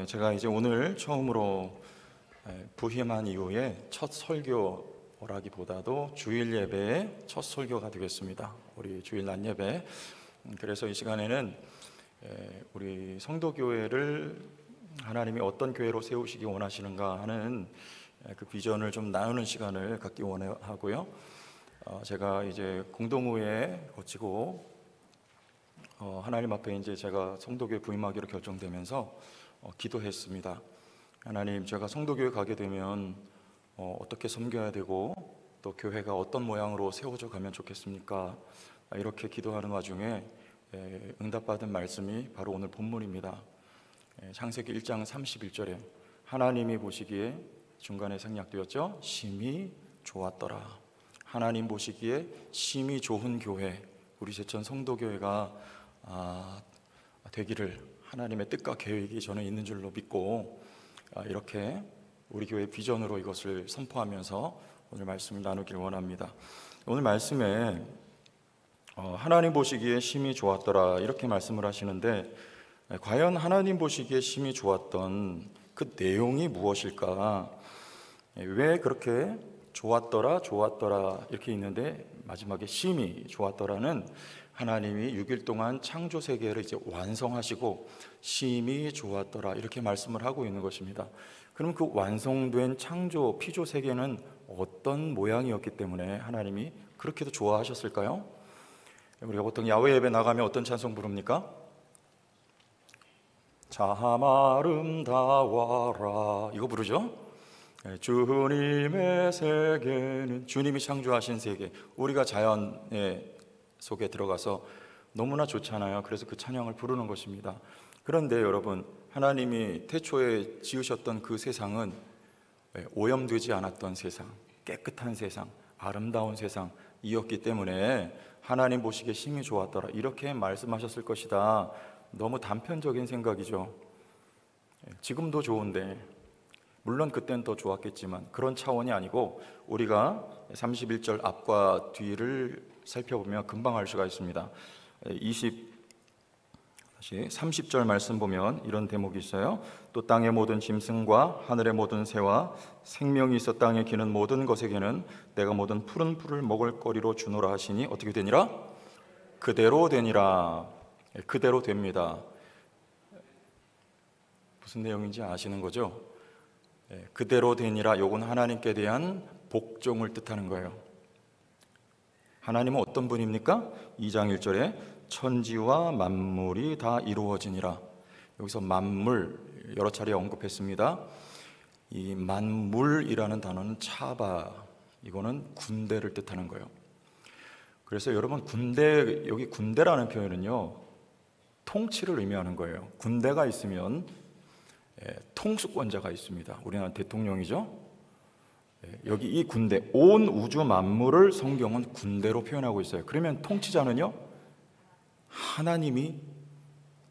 제가 이제 오늘 처음으로 부임한 이후에 첫 설교라기보다도 주일 예배의 첫 설교가 되겠습니다. 우리 주일 낮 예배. 그래서 이 시간에는 우리 성도교회를 하나님이 어떤 교회로 세우시기 원하시는가 하는 그 비전을 좀 나누는 시간을 갖기 원하고요. 제가 이제 공동회에 거치고 하나님 앞에 이제 제가 성도교회 부임하기로 결정되면서 기도했습니다. 하나님, 제가 성도교회 가게 되면 어떻게 섬겨야 되고 또 교회가 어떤 모양으로 세워져 가면 좋겠습니까? 이렇게 기도하는 와중에 응답받은 말씀이 바로 오늘 본문입니다. 창세기 1장 31절에 하나님이 보시기에, 중간에 생략되었죠, 심히 좋았더라. 하나님 보시기에 심히 좋은 교회, 우리 제천 성도교회가 되기를 하나님의 뜻과 계획이 저는 있는 줄로 믿고 이렇게 우리 교회 비전으로 이것을 선포하면서 오늘 말씀을 나누기를 원합니다. 오늘 말씀에 하나님 보시기에 심히 좋았더라 이렇게 말씀을 하시는데, 과연 하나님 보시기에 심히 좋았던 그 내용이 무엇일까? 왜 그렇게 좋았더라 좋았더라 이렇게 있는데 마지막에 심히 좋았더라는, 하나님이 6일 동안 창조 세계를 이제 완성하시고 심히 좋았더라 이렇게 말씀을 하고 있는 것입니다. 그럼 그 완성된 창조 피조 세계는 어떤 모양이었기 때문에 하나님이 그렇게도 좋아하셨을까요? 우리가 보통 야외 예배 나가면 어떤 찬송 부릅니까? 참 아름다워라 이거 부르죠? 주님의 세계는, 주님이 창조하신 세계, 우리가 자연의 속에 들어가서 너무나 좋잖아요. 그래서 그 찬양을 부르는 것입니다. 그런데 여러분, 하나님이 태초에 지으셨던 그 세상은 오염되지 않았던 세상, 깨끗한 세상, 아름다운 세상이었기 때문에 하나님 보시기에 심히 좋았더라 이렇게 말씀하셨을 것이다. 너무 단편적인 생각이죠. 지금도 좋은데, 물론 그때는 더 좋았겠지만 그런 차원이 아니고, 우리가 31절 앞과 뒤를 살펴보면 금방 알 수가 있습니다. 30절 말씀 보면 이런 대목이 있어요. 또 땅의 모든 짐승과 하늘의 모든 새와 생명이 있어 땅에 기는 모든 것에게는 내가 모든 푸른 풀을 먹을 거리로 주노라 하시니 어떻게 되니라? 그대로 되니라. 그대로 됩니다. 무슨 내용인지 아시는 거죠? 그대로 되니라, 요건 하나님께 대한 복종을 뜻하는 거예요. 하나님은 어떤 분입니까? 2장 1절에 천지와 만물이 다 이루어지니라. 여기서 만물 여러 차례 언급했습니다. 이 만물이라는 단어는 차바, 이거는 군대를 뜻하는 거예요. 그래서 여러분, 군대, 여기 군대라는 표현은요, 통치를 의미하는 거예요. 군대가 있으면 통수권자가 있습니다. 우리나라 대통령이죠. 여기 이 군대, 온 우주 만물을 성경은 군대로 표현하고 있어요. 그러면 통치자는요, 하나님이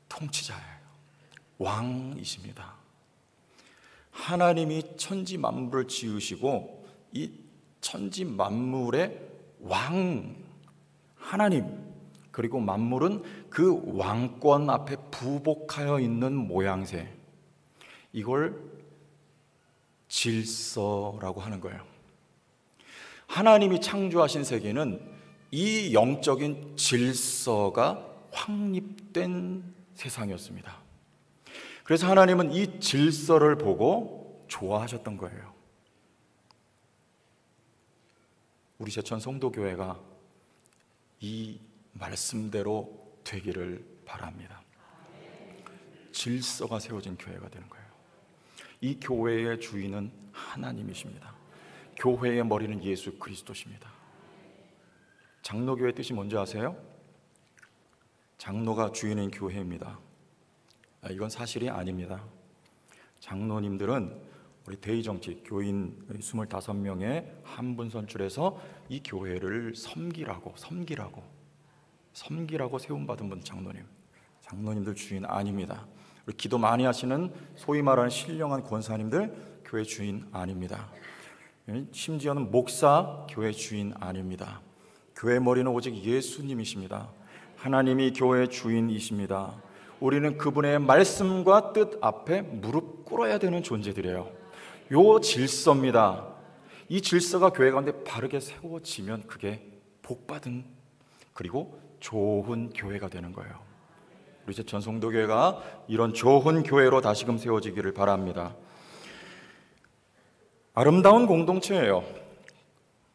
통치자예요. 왕이십니다. 하나님이 천지 만물을 지으시고 이 천지 만물의 왕 하나님, 그리고 만물은 그 왕권 앞에 부복하여 있는 모양새, 이걸 질서라고 하는 거예요. 하나님이 창조하신 세계는 이 영적인 질서가 확립된 세상이었습니다. 그래서 하나님은 이 질서를 보고 좋아하셨던 거예요. 우리 제천 성도교회가 이 말씀대로 되기를 바랍니다. 질서가 세워진 교회가 되는 거예요. 이 교회의 주인은 하나님이십니다. 교회의 머리는 예수 그리스도십니다. 장로교회 뜻이 뭔지 아세요? 장로가 주인인 교회입니다. 이건 사실이 아닙니다. 장로님들은 우리 대의정치 교인 25명의 한 분 선출해서 이 교회를 섬기라고 세움받은 분 장로님. 장로님들 주인 아닙니다. 우리 기도 많이 하시는 소위 말하는 신령한 권사님들 교회 주인 아닙니다. 심지어는 목사 교회 주인 아닙니다. 교회 머리는 오직 예수님이십니다. 하나님이 교회 주인이십니다. 우리는 그분의 말씀과 뜻 앞에 무릎 꿇어야 되는 존재들이에요. 요 질서입니다. 이 질서가 교회 가운데 바르게 세워지면 그게 복받은 그리고 좋은 교회가 되는 거예요. 우리 제천 성도교회가 이런 좋은 교회로 다시금 세워지기를 바랍니다. 아름다운 공동체예요.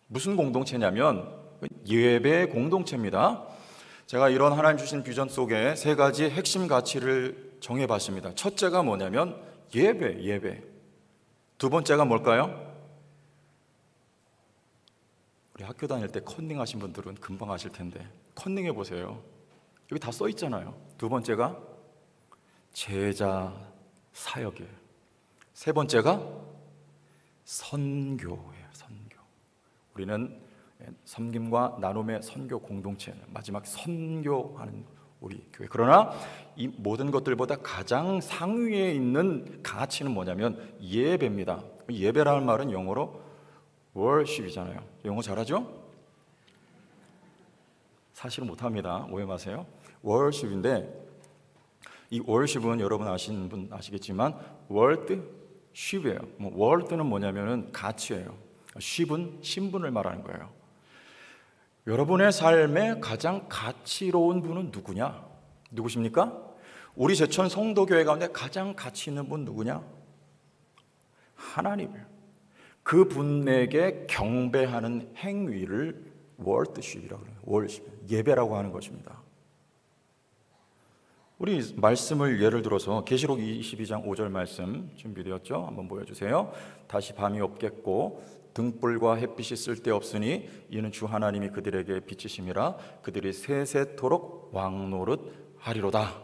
무슨 공동체냐면 예배 공동체입니다. 제가 이런 하나님 주신 비전 속에 세 가지 핵심 가치를 정해봤습니다. 첫째가 뭐냐면 예배. 두 번째가 뭘까요? 우리 학교 다닐 때 컨닝 하신 분들은 금방 아실 텐데 컨닝 해보세요. 여기 다 써 있잖아요. 두 번째가 제자 사역이에요. 세 번째가 선교예요. 선교. 우리는 섬김과 나눔의 선교 공동체, 마지막 선교하는 우리 교회. 그러나 이 모든 것들보다 가장 상위에 있는 가치는 뭐냐면 예배입니다. 예배라는 말은 영어로 worship이잖아요. 영어 잘하죠? 사실은 못합니다. 오해 마세요. worship인데 이 worship은 여러분 아시는 분 아시겠지만 worship이에요. world는 뭐냐면은 가치예요. ship은 신분을 말하는 거예요. 여러분의 삶에 가장 가치로운 분은 누구냐? 누구십니까? 우리 제천 성도교회 가운데 가장 가치 있는 분 누구냐? 하나님이에요. 그분에게 경배하는 행위를 worship이라고 해요. worship, 예배라고 하는 것입니다. 우리 말씀을 예를 들어서 계시록 22장 5절 말씀 준비되었죠? 한번 보여주세요. 다시 밤이 없겠고 등불과 햇빛이 쓸데없으니 이는 주 하나님이 그들에게 비치심이라 그들이 세세토록 왕노릇하리로다.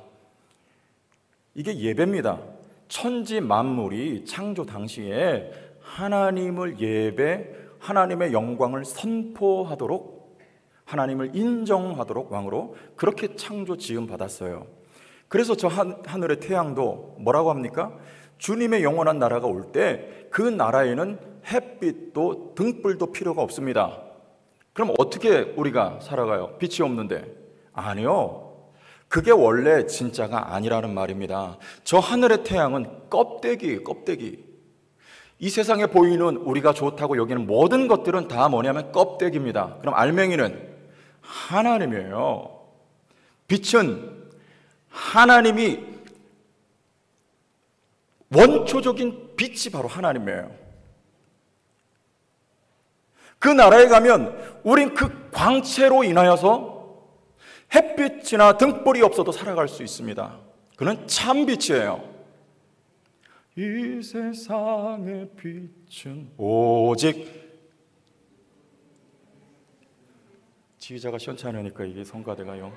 이게 예배입니다. 천지 만물이 창조 당시에 하나님을 예배, 하나님의 영광을 선포하도록, 하나님을 인정하도록 왕으로 그렇게 창조 지음 받았어요. 그래서 저 하늘의 태양도 뭐라고 합니까? 주님의 영원한 나라가 올 때 그 나라에는 햇빛도 등불도 필요가 없습니다. 그럼 어떻게 우리가 살아가요? 빛이 없는데. 아니요, 그게 원래 진짜가 아니라는 말입니다. 저 하늘의 태양은 껍데기. 이 세상에 보이는 우리가 좋다고 여기는 모든 것들은 다 뭐냐면 껍데기입니다. 그럼 알맹이는 하나님이에요. 빛은 하나님이 원초적인 빛이 바로 하나님이에요. 그 나라에 가면 우린 그 광채로 인하여서 햇빛이나 등불이 없어도 살아갈 수 있습니다. 그는 참 빛이에요. 이 세상의 빛은 오직, 지휘자가 시원치 않으니까 이게 성가대가요.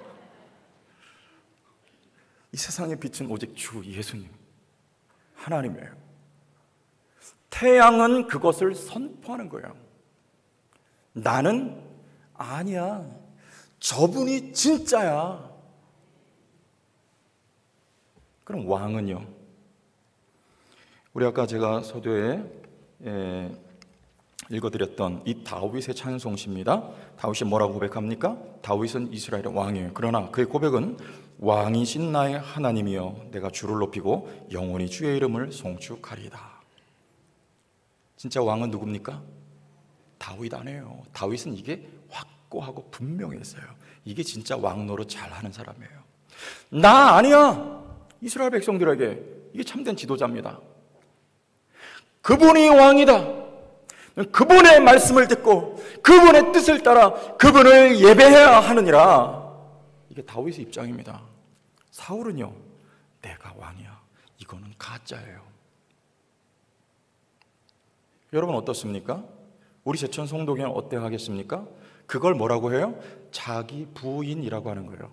이 세상의 빛은 오직 주 예수님 하나님이에요. 태양은 그것을 선포하는 거예요. 나는 아니야, 저분이 진짜야. 그럼 왕은요? 우리 아까 제가 서두에 읽어드렸던 이 다윗의 찬송시입니다. 다윗이 뭐라고 고백합니까? 다윗은 이스라엘의 왕이에요. 그러나 그의 고백은 왕이신 나의 하나님이여 내가 주를 높이고 영원히 주의 이름을 송축하리이다. 진짜 왕은 누굽니까? 다윗 아니에요. 다윗은 이게 확고하고 분명했어요. 이게 진짜 왕 노릇 잘하는 사람이에요. 나 아니야. 이스라엘 백성들에게 이게 참된 지도자입니다. 그분이 왕이다. 그분의 말씀을 듣고 그분의 뜻을 따라 그분을 예배해야 하느니라. 이게 다윗의 입장입니다. 사울은요, 내가 왕이야. 이거는 가짜예요. 여러분 어떻습니까? 우리 제천 성도교회는 어때 하겠습니까? 그걸 뭐라고 해요? 자기 부인이라고 하는 거예요.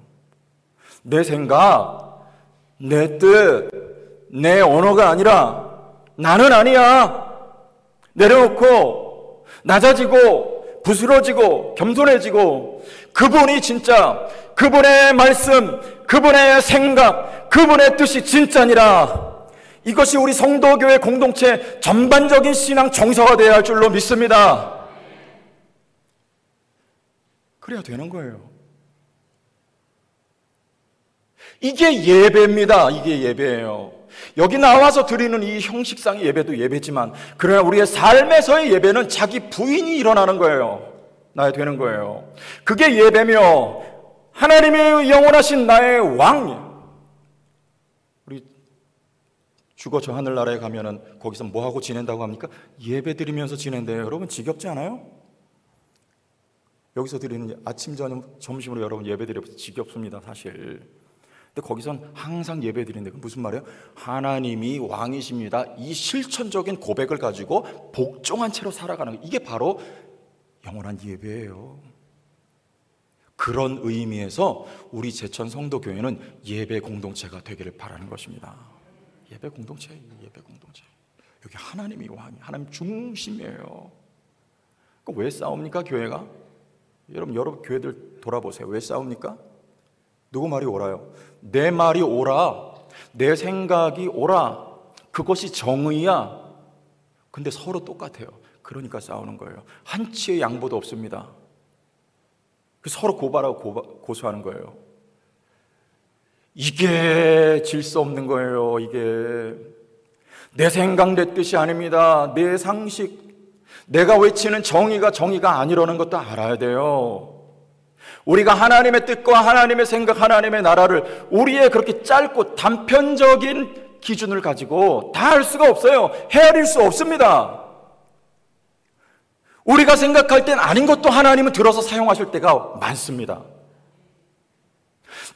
내 생각, 내 뜻, 내 언어가 아니라 나는 아니야. 내려놓고 낮아지고 부스러지고 겸손해지고 그분이 진짜, 그분의 말씀, 그분의 생각, 그분의 뜻이 진짜니라. 이것이 우리 성도교회 공동체 전반적인 신앙 정서가 되어야 할 줄로 믿습니다. 그래야 되는 거예요. 이게 예배입니다. 이게 예배예요. 여기 나와서 드리는 이 형식상의 예배도 예배지만, 그러나 우리의 삶에서의 예배는 자기 부인이 일어나는 거예요. 나야 되는 거예요. 그게 예배며, 하나님의 영원하신 나의 왕. 우리 죽어 저 하늘나라에 가면은 거기서 뭐 하고 지낸다고 합니까? 예배 드리면서 지낸대요. 여러분 지겹지 않아요? 여기서 드리는 아침, 저녁, 점심으로 여러분 예배 드려서 지겹습니다, 사실. 근데 거기선 항상 예배 드리는데 그 무슨 말이에요? 하나님이 왕이십니다. 이 실천적인 고백을 가지고 복종한 채로 살아가는 거. 이게 바로 영원한 예배예요. 그런 의미에서 우리 제천 성도교회는 예배 공동체가 되기를 바라는 것입니다. 예배 공동체, 예배 공동체. 여기 하나님이 왕이, 하나님 중심이에요. 왜 싸웁니까, 교회가? 여러분 교회들 돌아보세요. 왜 싸웁니까? 누구 말이 옳아요? 내 말이 옳아. 내 생각이 옳아. 그것이 정의야. 근데 서로 똑같아요. 그러니까 싸우는 거예요. 한치의 양보도 없습니다. 서로 고발하고 고소하는 거예요. 이게 질서 없는 거예요. 이게 내 생각, 내 뜻이 아닙니다. 내 상식, 내가 외치는 정의가 아니라는 것도 알아야 돼요. 우리가 하나님의 뜻과 하나님의 생각, 하나님의 나라를 우리의 그렇게 짧고 단편적인 기준을 가지고 다 할 수가 없어요. 헤아릴 수 없습니다. 우리가 생각할 땐 아닌 것도 하나님은 들어서 사용하실 때가 많습니다.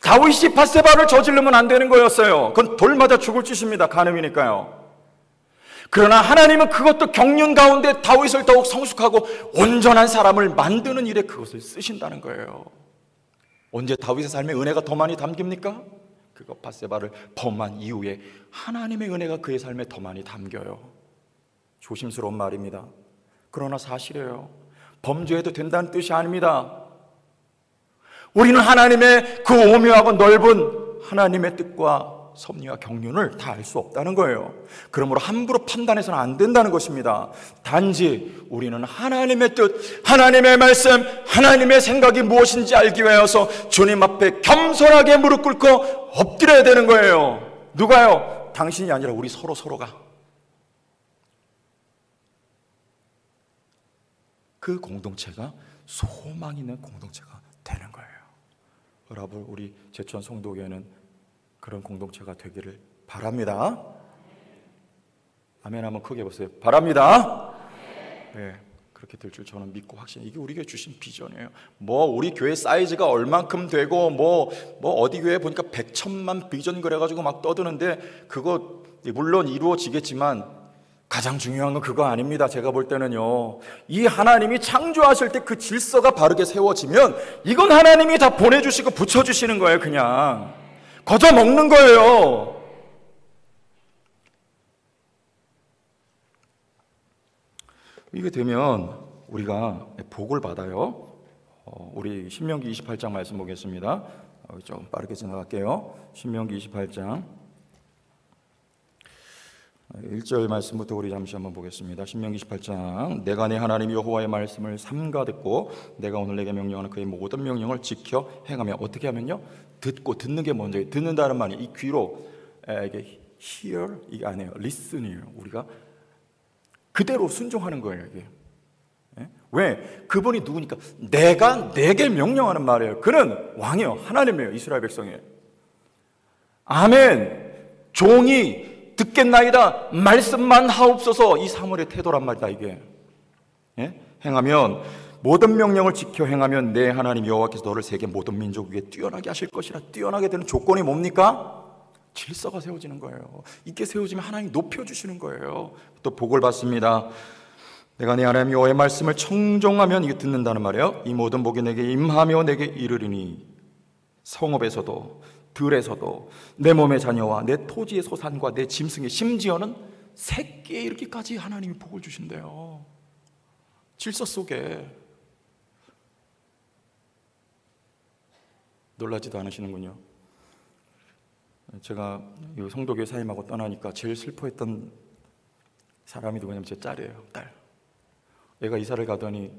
다윗이 밧세바를 저지르면 안 되는 거였어요. 그건 돌 맞아 죽을 짓입니다. 간음이니까요. 그러나 하나님은 그것도 경륜 가운데 다윗을 더욱 성숙하고 온전한 사람을 만드는 일에 그것을 쓰신다는 거예요. 언제 다윗의 삶에 은혜가 더 많이 담깁니까? 그거 밧세바를 범한 이후에 하나님의 은혜가 그의 삶에 더 많이 담겨요. 조심스러운 말입니다. 그러나 사실이에요. 범죄해도 된다는 뜻이 아닙니다. 우리는 하나님의 그 오묘하고 넓은 하나님의 뜻과 섭리와 경륜을 다 알 수 없다는 거예요. 그러므로 함부로 판단해서는 안 된다는 것입니다. 단지 우리는 하나님의 뜻, 하나님의 말씀, 하나님의 생각이 무엇인지 알기 위해서 주님 앞에 겸손하게 무릎 꿇고 엎드려야 되는 거예요. 누가요? 당신이 아니라 우리 서로가. 그 공동체가 소망 있는 공동체가 되는 거예요. 여러분, 우리 제천 성도교회는 그런 공동체가 되기를 바랍니다. 아멘 한번 크게 해보세요. 바랍니다. 네, 그렇게 될 줄 저는 믿고 확신해요. 이게 우리가 주신 비전이에요. 우리 교회 사이즈가 얼만큼 되고 어디 교회 보니까 100,000만 비전 그래가지고 막 떠드는데 그거 물론 이루어지겠지만 가장 중요한 건 그거 아닙니다. 제가 볼 때는요, 이 하나님이 창조하실 때 그 질서가 바르게 세워지면 이건 하나님이 다 보내주시고 붙여주시는 거예요. 그냥 거저 먹는 거예요. 이게 되면 우리가 복을 받아요. 우리 신명기 28장 말씀 보겠습니다. 좀 빠르게 지나갈게요. 신명기 28장 1절 말씀부터 우리 잠시 한번 보겠습니다. 신명기 28장. 내가 내 하나님 여호와의 말씀을 삼가 듣고 내가 오늘 내게 명령하는 그의 모든 명령을 지켜 행하며. 어떻게 하면요? 듣고, 듣는 게 먼저예요. 듣는다는 말이 이 귀로 이게 hear 이게 아니에요. listen이에요. 우리가 그대로 순종하는 거예요. 이게. 왜? 그분이 누구니까? 내가 내게 명령하는 말이에요. 그는 왕이요, 하나님이에요. 이스라엘 백성이에요. 아멘. 종이 듣겠나이다 말씀만 하옵소서. 이 사물의 태도란 말이다 이게. 행하면, 모든 명령을 지켜 행하면 내 하나님 여호와께서 너를 세계 모든 민족 위에 뛰어나게 하실 것이라. 뛰어나게 되는 조건이 뭡니까? 질서가 세워지는 거예요. 이게 세워지면 하나님이 높여주시는 거예요. 또 복을 받습니다. 내가 내 하나님 여호와의 말씀을 청종하면, 이게 듣는다는 말이에요. 이 모든 복이 내게 임하며 내게 이르리니 성읍에서도 들에서도 내 몸의 자녀와 내 토지의 소산과 내 짐승의, 심지어는 새끼에 이르기까지 하나님이 복을 주신대요. 질서 속에. 놀라지도 않으시는군요. 제가 이 성도교회 사임하고 떠나니까 제일 슬퍼했던 사람이 누구냐면 제 딸이에요. 딸. 얘가 이사를 가더니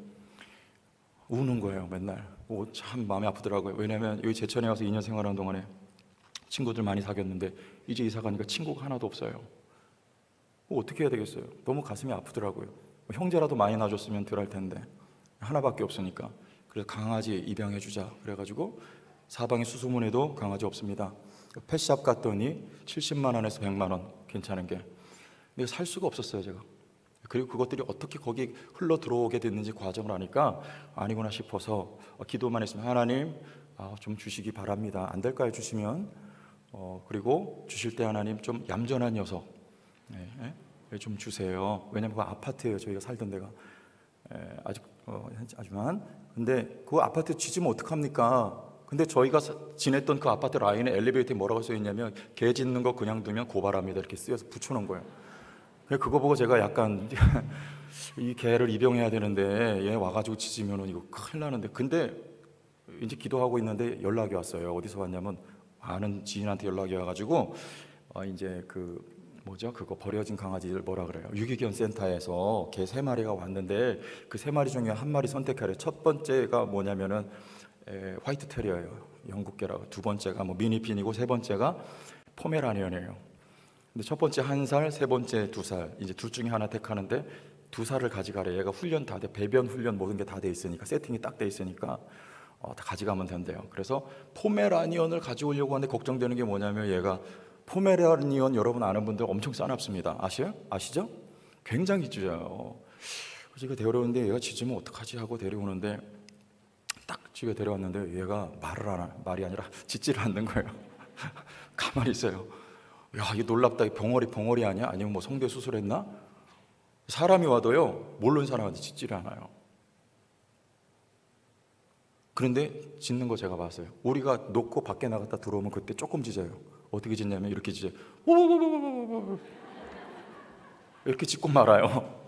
우는 거예요. 맨날. 참 마음이 아프더라고요. 왜냐하면 여기 제천에 와서 2년 생활하는 동안에 친구들 많이 사귀었는데 이제 이사 가니까 친구가 하나도 없어요. 어떻게 해야 되겠어요? 너무 가슴이 아프더라고요. 형제라도 많이 낳아줬으면 덜 할 텐데 하나밖에 없으니까. 그래서 강아지 입양해 주자 그래가지고 사방에 수소문해도 강아지 없습니다. 펫샵 갔더니 70만 원에서 100만 원 괜찮은 게. 근데 살 수가 없었어요 제가. 그리고 그것들이 어떻게 거기 흘러 들어오게 됐는지 과정을 아니까 아니구나 싶어서 기도만 했으면 하나님 좀 주시기 바랍니다. 안 될까요? 주시면. 그리고 주실 때 하나님 좀 얌전한 녀석 좀 주세요. 왜냐면 그 아파트예요. 저희가 살던 데가 하지만 근데 그 아파트 지지면 어떡합니까? 근데 저희가 지냈던 그 아파트 라인에 엘리베이터에 뭐라고 써 있냐면 개 짖는 거 그냥 두면 고발합니다 이렇게 쓰여서 붙여놓은 거예요. 그거 보고 제가 약간 이 개를 입양해야 되는데 얘 와가지고 짖으면 이거 큰일 나는데. 근데 이제 기도하고 있는데 연락이 왔어요. 어디서 왔냐면 아는 지인한테 연락이 와가지고 이제 그거 버려진 강아지를 뭐라 그래요? 유기견 센터에서 개 3마리가 왔는데 그 3마리 중에 한 마리 선택하래. 첫 번째가 뭐냐면은 화이트 테리어예요. 영국 개라고. 두 번째가 미니핀이고 세 번째가 포메라니언이에요. 근데 첫 번째 1살, 세 번째 2살. 이제 둘 중에 하나 택하는데 2살을 가져가래. 얘가 훈련 다 돼. 배변 훈련 모든 게 다 돼 있으니까 세팅이 딱 돼 있으니까 다 가져가면 된대요. 그래서 포메라니언을 가져오려고 하는데 걱정되는 게 뭐냐면 얘가 포메라니언 여러분 아는 분들 엄청 싸납습니다. 아시죠? 굉장히 짖어요. 그래서 데려오는데 얘가 짖으면 어떡하지 하고 데려오는데 딱 집에 데려왔는데 얘가 말이 아니라 짖지를 않는 거예요. 가만히 있어요. 야, 이게 놀랍다. 벙어리 아니야? 아니면 성대 수술했나? 사람이 와도요 모르는 사람한테 짖지를 않아요. 그런데 짖는 거 제가 봤어요. 우리가 놓고 밖에 나갔다 들어오면 그때 조금 짖어요. 어떻게 짖냐면 이렇게 짖어요. 이렇게 짖고 말아요.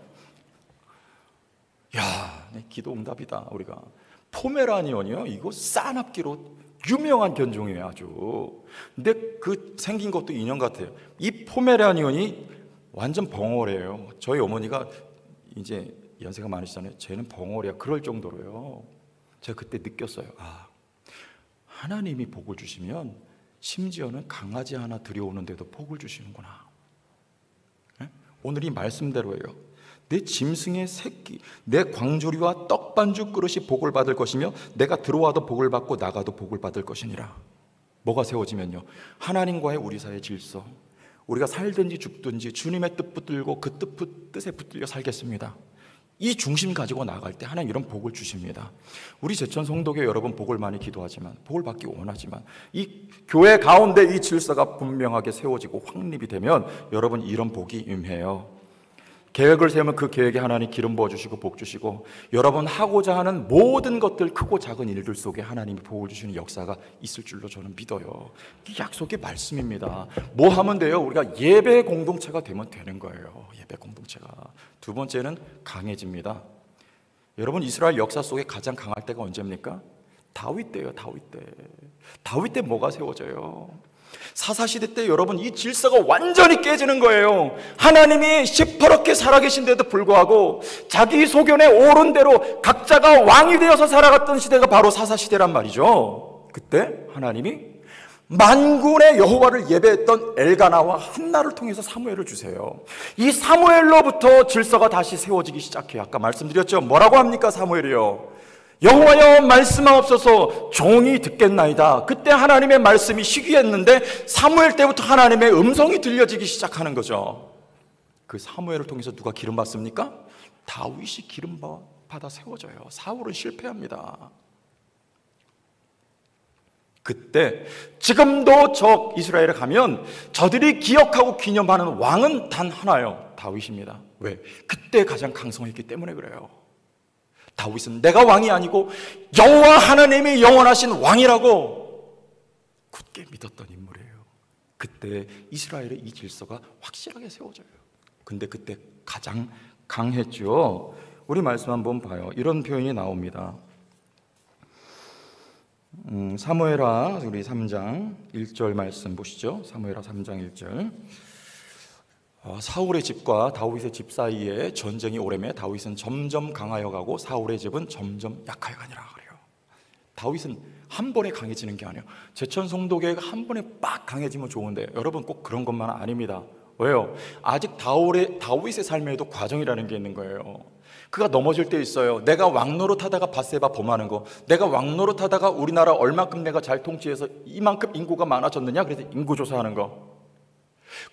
야, 기도 응답이다. 우리가 포메라니언이요, 이거 싸납기로 유명한 견종이에요 아주. 근데 그 생긴 것도 인형 같아요. 이 포메라니언이 완전 벙어리예요. 저희 어머니가 이제 연세가 많으시잖아요. 쟤는 벙어리야 그럴 정도로요. 제가 그때 느꼈어요. 하나님이 복을 주시면 심지어는 강아지 하나 들여오는데도 복을 주시는구나. 오늘 이 말씀대로예요. 내 짐승의 새끼, 내 광주리와 떡반죽 그릇이 복을 받을 것이며 내가 들어와도 복을 받고 나가도 복을 받을 것이니라. 뭐가 세워지면요, 하나님과의 우리 사이의 질서, 우리가 살든지 죽든지 주님의 뜻 붙들고 그 뜻에 붙들려 살겠습니다. 이 중심 가지고 나갈 때 하나님 이런 복을 주십니다. 우리 제천 성도교 여러분 복을 많이 기도하지만, 복을 받기 원하지만 이 교회 가운데 이 질서가 분명하게 세워지고 확립이 되면 여러분 이런 복이 임해요. 계획을 세우면 그 계획에 하나님 기름 부어주시고 복 주시고, 여러분 하고자 하는 모든 것들, 크고 작은 일들 속에 하나님이 복을 주시는 역사가 있을 줄로 저는 믿어요. 이 약속의 말씀입니다. 뭐 하면 돼요? 우리가 예배 공동체가 되면 되는 거예요. 예배 공동체가. 두 번째는 강해집니다. 여러분 이스라엘 역사 속에 가장 강할 때가 언제입니까? 다윗 때예요. 다윗 때 뭐가 세워져요? 사사시대 때 여러분 이 질서가 완전히 깨지는 거예요. 하나님이 시퍼렇게 살아계신데도 불구하고 자기 소견에 옳은 대로 각자가 왕이 되어서 살아갔던 시대가 바로 사사시대란 말이죠. 그때 하나님이 만군의 여호와를 예배했던 엘가나와 한나를 통해서 사무엘을 주세요. 이 사무엘로부터 질서가 다시 세워지기 시작해요. 아까 말씀드렸죠. 뭐라고 합니까? 사무엘이요, 여호와여 말씀하옵소서, 종이 듣겠나이다. 그때 하나님의 말씀이 시기했는데 사무엘 때부터 하나님의 음성이 들려지기 시작하는 거죠. 그 사무엘을 통해서 누가 기름 받습니까? 다윗이 기름 받아 세워져요. 사울은 실패합니다. 그때 지금도 저 이스라엘에 가면 저들이 기억하고 기념하는 왕은 단 하나요, 다윗입니다. 왜? 그때 가장 강성했기 때문에 그래요. 다윗은 내가 왕이 아니고 여호와 하나님이 영원하신 왕이라고 굳게 믿었던 인물이에요. 그때 이스라엘의 이 질서가 확실하게 세워져요. 근데 그때 가장 강했죠. 우리 말씀 한번 봐요. 이런 표현이 나옵니다. 사무엘하 우리 3장 1절 말씀 보시죠. 사무엘하 3장 1절. 사울의 집과 다윗의 집 사이에 전쟁이 오래매 다윗은 점점 강하여 가고 사울의 집은 점점 약하여 가니라 그래요. 다윗은 한 번에 강해지는 게 아니에요. 제천 성도교회가 한 번에 빡 강해지면 좋은데 여러분 꼭 그런 것만 아닙니다. 왜요? 아직 다윗의 삶에도 과정이라는 게 있는 거예요. 그가 넘어질 때 있어요. 내가 왕노릇하다가 밧세바 범하는 거, 내가 왕노릇하다가 우리나라 얼마큼 내가 잘 통치해서 이만큼 인구가 많아졌느냐, 그래서 인구조사하는 거,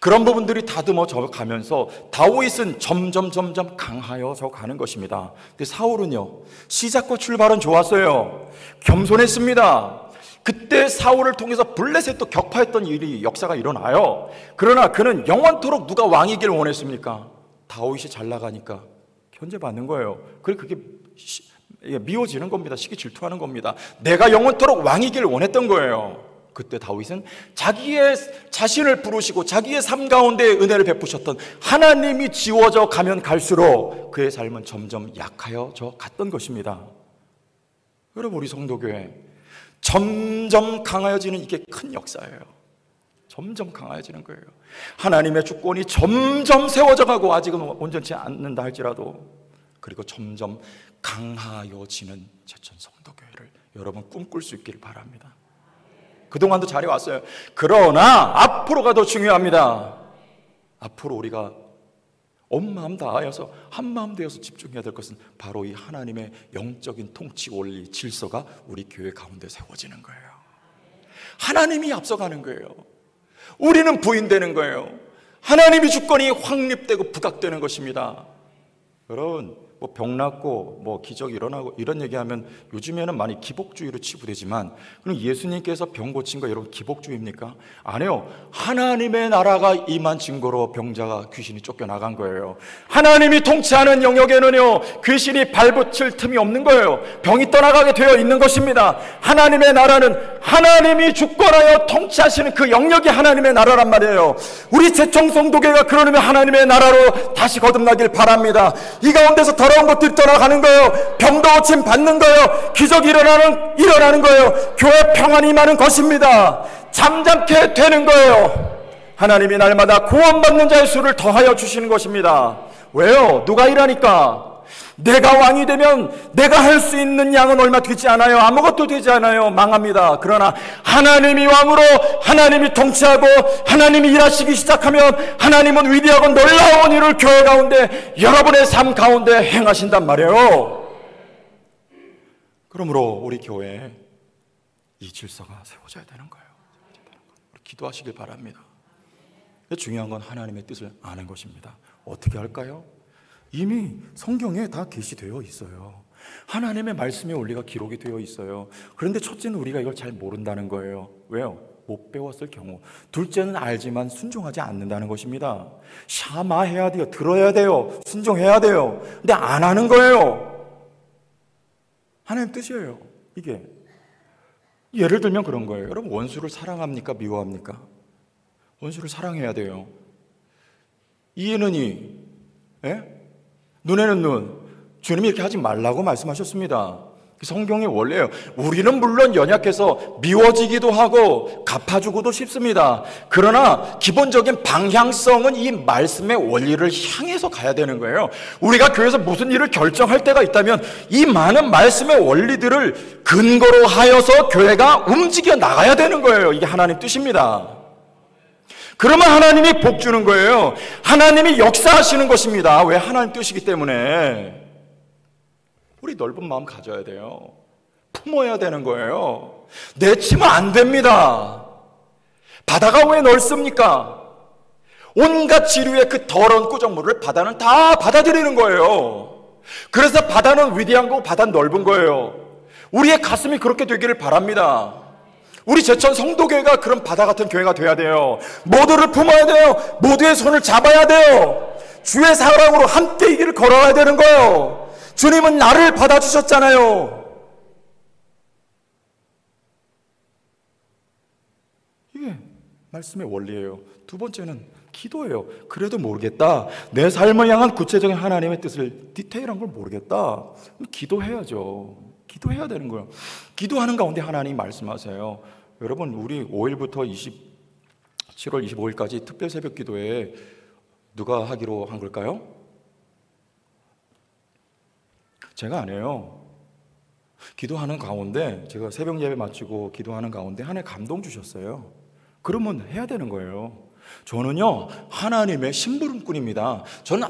그런 부분들이 다듬어져 가면서 다윗은 점점 강하여져 가는 것입니다. 근데 사울은요, 시작과 출발은 좋았어요. 겸손했습니다. 그때 사울을 통해서 블레셋도 격파했던 역사가 일어나요. 그러나 그는 영원토록 누가 왕이길 원했습니까? 다윗이 잘 나가니까 견제받는 거예요. 그게 미워지는 겁니다. 시기 질투하는 겁니다. 내가 영원토록 왕이길 원했던 거예요. 그때 다윗은 자기의 자신을 부르시고 자기의 삶 가운데 은혜를 베푸셨던 하나님이 지워져 가면 갈수록 그의 삶은 점점 약하여져 갔던 것입니다. 여러분, 우리 성도교회 점점 강하여지는 이게 큰 역사예요. 점점 강하여지는 거예요. 하나님의 주권이 점점 세워져 가고, 아직은 온전치 않는다 할지라도, 그리고 점점 강하여지는 제천 성도교회를 여러분 꿈꿀 수 있기를 바랍니다. 그동안도 잘해왔어요. 그러나 앞으로가 더 중요합니다. 앞으로 우리가 온 마음 다하여서 한마음 되어서 집중해야 될 것은 바로 이 하나님의 영적인 통치 원리 질서가 우리 교회 가운데 세워지는 거예요. 하나님이 앞서가는 거예요. 우리는 부인되는 거예요. 하나님의 주권이 확립되고 부각되는 것입니다. 여러분, 뭐 병 낫고 뭐 기적이 일어나고 이런 얘기하면 요즘에는 많이 기복주의로 치부되지만, 그럼 예수님께서 병 고친 거 여러분 기복주의입니까? 아니요. 하나님의 나라가 임한 증거로 병자가 귀신이 쫓겨나간 거예요. 하나님이 통치하는 영역에는요, 귀신이 발붙일 틈이 없는 거예요. 병이 떠나가게 되어 있는 것입니다. 하나님의 나라는 하나님이 주권하여 통치하시는 그 영역이 하나님의 나라란 말이에요. 우리 제청성도교회가 그러려면 하나님의 나라로 다시 거듭나길 바랍니다. 이 가운데서 더러운 것들이 떠나가는 거예요. 병도 고침 받는 거예요. 기적이 일어나는 거예요. 교회 평안이 임하는 것입니다. 잠잠케 되는 거예요. 하나님이 날마다 구원받는 자의 수를 더하여 주시는 것입니다. 왜요? 누가 일하니까? 내가 왕이 되면 내가 할 수 있는 양은 얼마 되지 않아요. 아무것도 되지 않아요. 망합니다. 그러나 하나님이 왕으로, 하나님이 통치하고 하나님이 일하시기 시작하면 하나님은 위대하고 놀라운 일을 교회 가운데, 여러분의 삶 가운데 행하신단 말이에요. 그러므로 우리 교회에 이 질서가 세워져야 되는 거예요. 우리 기도하시길 바랍니다. 중요한 건 하나님의 뜻을 아는 것입니다. 어떻게 할까요? 이미 성경에 다 게시되어 있어요. 하나님의 말씀의 원리가 기록이 되어 있어요. 그런데 첫째는 우리가 이걸 잘 모른다는 거예요. 왜요? 못 배웠을 경우. 둘째는 알지만 순종하지 않는다는 것입니다. 샤마해야 돼요. 들어야 돼요. 순종해야 돼요. 근데 안 하는 거예요. 하나님 뜻이에요, 이게. 예를 들면 그런 거예요. 여러분, 원수를 사랑합니까? 미워합니까? 원수를 사랑해야 돼요. 이에는 이, 예? 눈에는 눈. 주님이 이렇게 하지 말라고 말씀하셨습니다. 성경의 원리예요. 우리는 물론 연약해서 미워지기도 하고 갚아주고도 싶습니다. 그러나 기본적인 방향성은 이 말씀의 원리를 향해서 가야 되는 거예요. 우리가 교회에서 무슨 일을 결정할 때가 있다면 이 많은 말씀의 원리들을 근거로 하여서 교회가 움직여 나가야 되는 거예요. 이게 하나님 뜻입니다. 그러면 하나님이 복 주는 거예요. 하나님이 역사하시는 것입니다. 왜? 하나님 뜻이기 때문에. 우리 넓은 마음 가져야 돼요. 품어야 되는 거예요. 내치면 안 됩니다. 바다가 왜 넓습니까? 온갖 지류의 그 더러운 꾸정물을 바다는 다 받아들이는 거예요. 그래서 바다는 위대한 거고 바다는 넓은 거예요. 우리의 가슴이 그렇게 되기를 바랍니다. 우리 제천 성도교회가 그런 바다 같은 교회가 돼야 돼요. 모두를 품어야 돼요. 모두의 손을 잡아야 돼요. 주의 사랑으로 함께 이 길을 걸어가야 되는 거예요. 주님은 나를 받아주셨잖아요. 이게 말씀의 원리예요. 두 번째는 기도예요. 그래도 모르겠다. 내 삶을 향한 구체적인 하나님의 뜻을, 디테일한 걸 모르겠다. 기도해야죠. 기도해야 되는 거예요. 기도하는 가운데 하나님이 말씀하세요. 여러분, 우리 5일부터 7월 25일까지 특별 새벽 기도에 누가 하기로 한 걸까요? 제가 안 해요. 기도하는 가운데, 제가 새벽 예배 마치고 기도하는 가운데 하나님 감동 주셨어요. 그러면 해야 되는 거예요. 저는요, 하나님의 심부름꾼입니다. 저는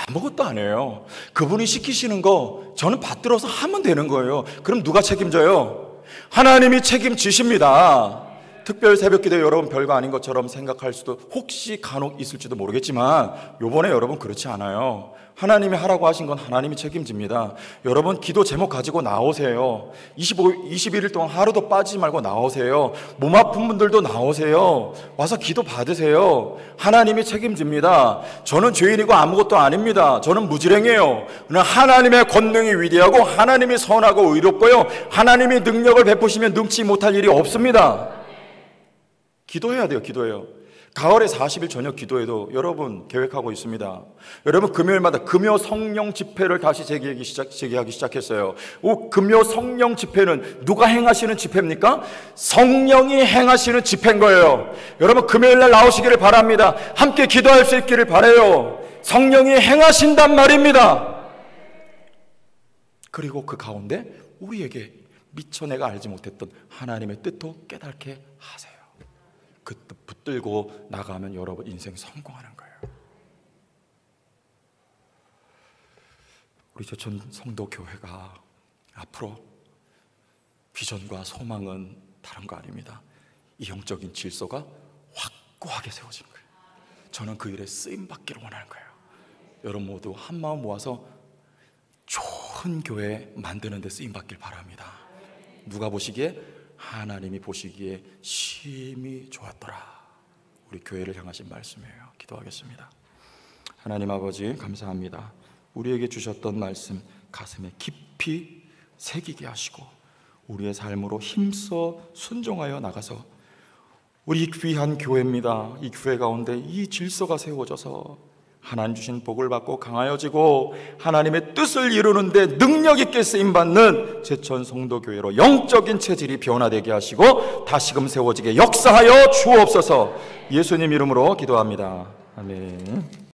아무것도 안 해요. 그분이 시키시는 거 저는 받들어서 하면 되는 거예요. 그럼 누가 책임져요? 하나님이 책임지십니다. 특별 새벽기도 여러분 별거 아닌 것처럼 생각할 수도 혹시 간혹 있을지도 모르겠지만, 요번에 여러분 그렇지 않아요. 하나님이 하라고 하신 건 하나님이 책임집니다. 여러분 기도 제목 가지고 나오세요. 21일 동안 하루도 빠지지 말고 나오세요. 몸 아픈 분들도 나오세요. 와서 기도 받으세요. 하나님이 책임집니다. 저는 죄인이고 아무것도 아닙니다. 저는 무지랭이에요. 그러나 하나님의 권능이 위대하고 하나님이 선하고 의롭고요, 하나님이 능력을 베푸시면 능치 못할 일이 없습니다. 기도해야 돼요. 기도해요. 가을에 40일 저녁 기도회도 여러분 계획하고 있습니다. 여러분 금요일마다 금요 성령 집회를 다시 재개하기 시작했어요. 금요 성령 집회는 누가 행하시는 집회입니까? 성령이 행하시는 집회인 거예요. 여러분 금요일날 나오시기를 바랍니다. 함께 기도할 수 있기를 바라요. 성령이 행하신단 말입니다. 그리고 그 가운데 우리에게 미처 내가 알지 못했던 하나님의 뜻도 깨닫게 하세요. 그 뜻 붙들고 나가면 여러분 인생 성공하는 거예요. 우리 제천 성도 교회가 앞으로 비전과 소망은 다른 거 아닙니다. 이 영적인 질서가 확고하게 세워진 거예요. 저는 그 일에 쓰임 받기를 원하는 거예요. 여러분 모두 한 마음 모아서 좋은 교회 만드는 데 쓰임 받길 바랍니다. 누가 보시기에? 하나님이 보시기에 심히 좋았더라. 우리 교회를 향하신 말씀이에요. 기도하겠습니다. 하나님 아버지 감사합니다. 우리에게 주셨던 말씀 가슴에 깊이 새기게 하시고 우리의 삶으로 힘써 순종하여 나가서 우리 귀한 교회입니다. 이 교회 가운데 이 질서가 세워져서 하나님 주신 복을 받고 강하여지고 하나님의 뜻을 이루는 데 능력 있게 쓰임받는 제천 성도교회로 영적인 체질이 변화되게 하시고 다시금 세워지게 역사하여 주옵소서. 예수님 이름으로 기도합니다. 아멘.